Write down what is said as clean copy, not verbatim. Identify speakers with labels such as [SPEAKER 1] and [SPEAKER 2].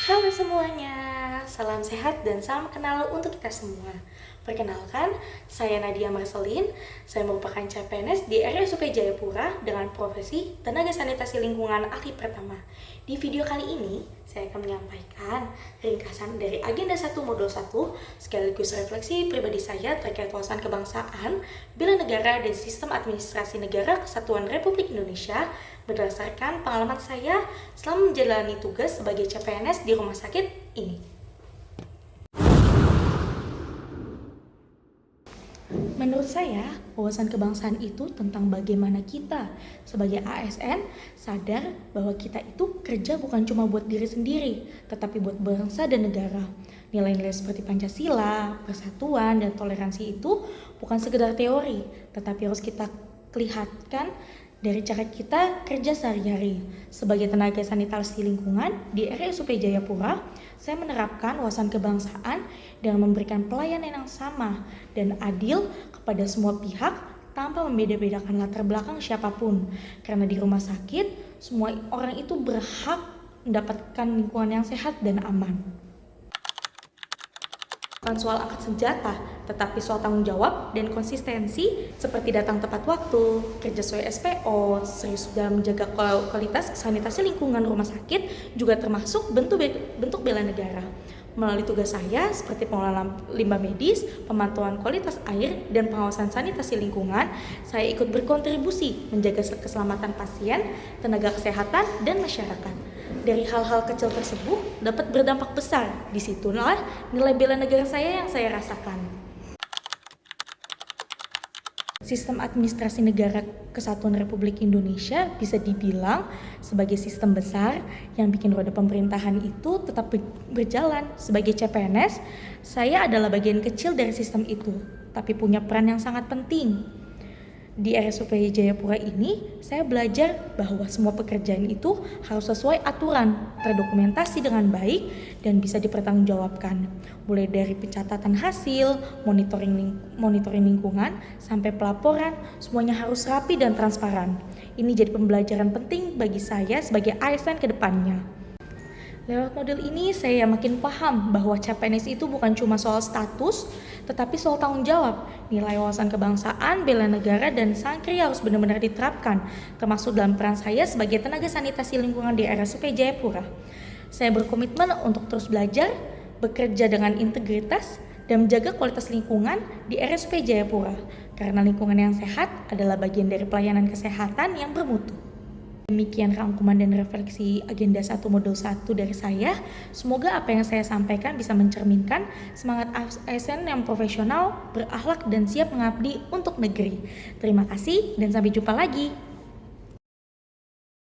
[SPEAKER 1] Halo semuanya, salam sehat dan salam kenal untuk kita semua. Perkenalkan, saya Nadia Marcelin. Saya merupakan CPNS di RSUP Jayapura dengan profesi Tenaga Sanitasi Lingkungan Ahli Pertama. Di video kali ini, saya akan menyampaikan ringkasan dari Agenda 1 Modul 1 sekaligus refleksi pribadi saya terkait wawasan kebangsaan, bela negara, dan sistem administrasi negara Kesatuan Republik Indonesia berdasarkan pengalaman saya selama menjalani tugas sebagai CPNS di rumah sakit ini. Menurut saya, wawasan kebangsaan itu tentang bagaimana kita sebagai ASN sadar bahwa kita itu kerja bukan cuma buat diri sendiri, tetapi buat bangsa dan negara. Nilai-nilai seperti Pancasila, persatuan, dan toleransi itu bukan sekedar teori, tetapi harus kita lihatkan dari cara kita kerja sehari-hari. Sebagai tenaga sanitasi lingkungan di RSUP Jayapura, saya menerapkan wawasan kebangsaan dengan memberikan pelayanan yang sama dan adil kepada semua pihak tanpa membeda-bedakan latar belakang siapapun. Karena di rumah sakit, semua orang itu berhak mendapatkan lingkungan yang sehat dan aman. Bukan soal angkat senjata, tetapi soal tanggung jawab dan konsistensi seperti datang tepat waktu, kerja sesuai SPO, serius dalam menjaga kualitas sanitasi lingkungan rumah sakit juga termasuk bentuk bela negara. Melalui tugas saya seperti pengelolaan limbah medis, pemantauan kualitas air, dan pengawasan sanitasi lingkungan, saya ikut berkontribusi menjaga keselamatan pasien, tenaga kesehatan, dan masyarakat. Dari hal-hal kecil tersebut dapat berdampak besar. Disitulah nilai bela negara saya yang saya rasakan. Sistem administrasi negara Kesatuan Republik Indonesia bisa dibilang sebagai sistem besar yang bikin roda pemerintahan itu tetap berjalan. Sebagai CPNS, saya adalah bagian kecil dari sistem itu, tapi punya peran yang sangat penting. Di RSUP Jayapura ini, saya belajar bahwa semua pekerjaan itu harus sesuai aturan, terdokumentasi dengan baik, dan bisa dipertanggungjawabkan. Mulai dari pencatatan hasil, monitoring lingkungan, sampai pelaporan, semuanya harus rapi dan transparan. Ini jadi pembelajaran penting bagi saya sebagai ASN ke depannya. Lewat model ini, saya makin paham bahwa CPNS itu bukan cuma soal status, tetapi soal tanggung jawab. Nilai wawasan kebangsaan, bela negara, dan sangkri harus benar-benar diterapkan, termasuk dalam peran saya sebagai tenaga sanitasi lingkungan di RSUP Jayapura. Saya berkomitmen untuk terus belajar, bekerja dengan integritas, dan menjaga kualitas lingkungan di RSUP Jayapura, karena lingkungan yang sehat adalah bagian dari pelayanan kesehatan yang bermutu. Demikian rangkuman dan refleksi Agenda 1 Modul 1 dari saya. Semoga apa yang saya sampaikan bisa mencerminkan semangat ASN yang profesional, berakhlak, dan siap mengabdi untuk negeri. Terima kasih dan sampai jumpa lagi.